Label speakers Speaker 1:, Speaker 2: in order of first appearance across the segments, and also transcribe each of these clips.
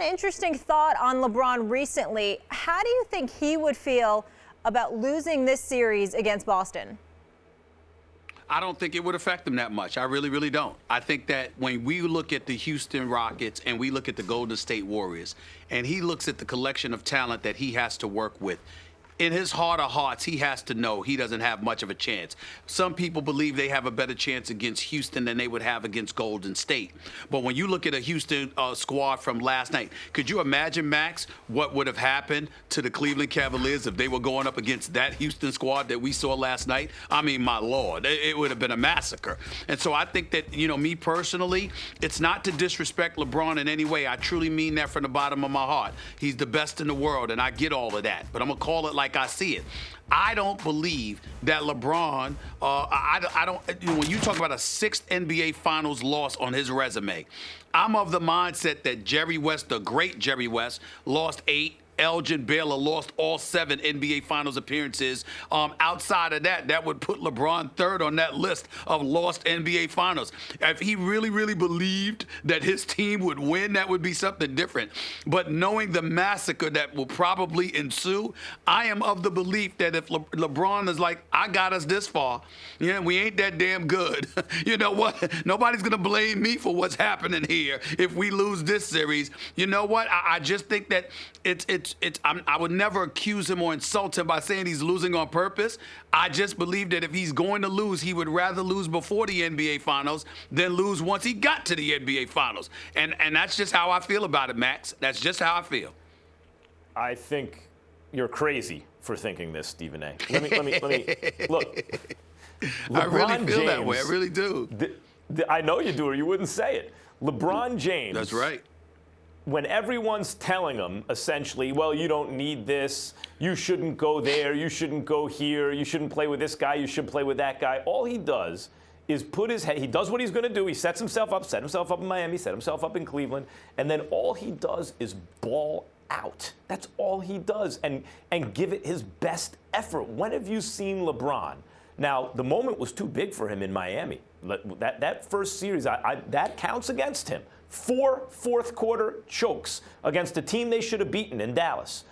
Speaker 1: interesting thought on LeBron recently. How do you think he would feel about losing this series against Boston?
Speaker 2: I don't think it would affect him that much. I really, really don't. I think that when we look at the Houston Rockets and we look at the Golden State Warriors, and he looks at the collection of talent that he has to work with, in his heart of hearts, he has to know he doesn't have much of a chance. Some people believe they have a better chance against Houston than they would have against Golden State. But when you look at a Houston squad from last night, could you imagine, Max, what would have happened to the Cleveland Cavaliers if they were going up against that Houston squad that we saw last night? I mean, my Lord, it would have been a massacre. And so I think that, me personally, it's not to disrespect LeBron in any way. I truly mean that from the bottom of my heart. He's the best in the world, and I get all of that. But I'm going to call it like I see it. I don't believe that LeBron, when you talk about a 6th NBA Finals loss on his resume, I'm of the mindset that Jerry West, the great Jerry West, lost 8. Elgin Baylor lost all 7 NBA Finals appearances. Outside of that, that would put LeBron 3rd on that list of lost NBA Finals. If he really, really believed that his team would win, that would be something different. But knowing the massacre that will probably ensue, I am of the belief that if LeBron is like, I got us this far, we ain't that damn good. You know what? Nobody's going to blame me for what's happening here if we lose this series. You know what? I just think that I would never accuse him or insult him by saying he's losing on purpose. I just believe that if he's going to lose, he would rather lose before the NBA Finals than lose once he got to the NBA Finals. And that's just how I feel about it, Max. That's just how I feel. I
Speaker 3: think you're crazy for thinking this, Stephen A. Let me look.
Speaker 2: I really feel that way. I really do.
Speaker 3: I know you do, or you wouldn't say it. LeBron James.
Speaker 2: That's right.
Speaker 3: When everyone's telling him, essentially, well, you don't need this, you shouldn't go there, you shouldn't go here, you shouldn't play with this guy, you should play with that guy, all he does is put his head, he does what he's going to do, he sets himself up in Miami, set himself up in Cleveland, and then all he does is ball out. That's all he does, and give it his best effort. When have you seen LeBron? Now, the moment was too big for him in Miami. That first series, that counts against him. 4 fourth-quarter chokes against a team they should have beaten in Dallas.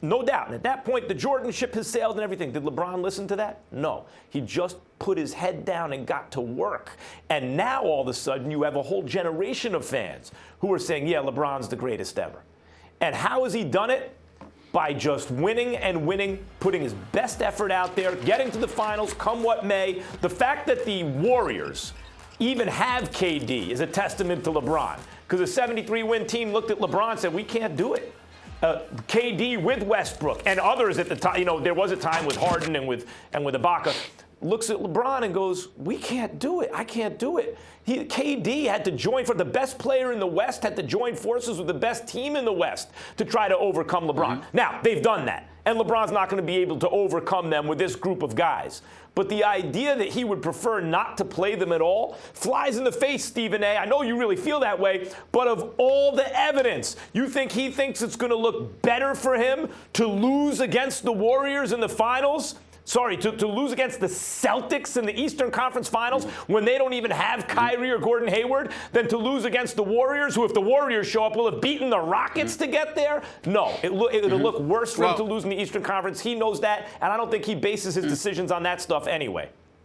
Speaker 3: No doubt. And at that point, the Jordan ship has sailed and everything. Did LeBron listen to that? No. He just put his head down and got to work. And now, all of a sudden, you have a whole generation of fans who are saying, yeah, LeBron's the greatest ever. And how has he done it? By just winning and winning, putting his best effort out there, getting to the finals, come what may. The fact that the Warriors even have KD is a testament to LeBron, because a 73-win team looked at LeBron and said, we can't do it. KD with Westbrook and others at the time, there was a time with Harden and with Ibaka, looks at LeBron and goes, we can't do it. I can't do it. KD had to join, for the best player in the West, had to join forces with the best team in the West to try to overcome LeBron. Mm-hmm. Now, they've done that, and LeBron's not going to be able to overcome them with this group of guys. But the idea that he would prefer not to play them at all flies in the face, Stephen A. I know you really feel that way, but of all the evidence, you think he thinks it's going to look better for him to lose against the Warriors in the finals? Sorry, to lose against the Celtics in the Eastern Conference Finals when they don't even have Kyrie or Gordon Hayward, than to lose against the Warriors, who, if the Warriors show up, will have beaten the Rockets to get there? No, it'll look worse for him to lose in the Eastern Conference. He knows that, and I don't think he bases his decisions on that stuff anyway.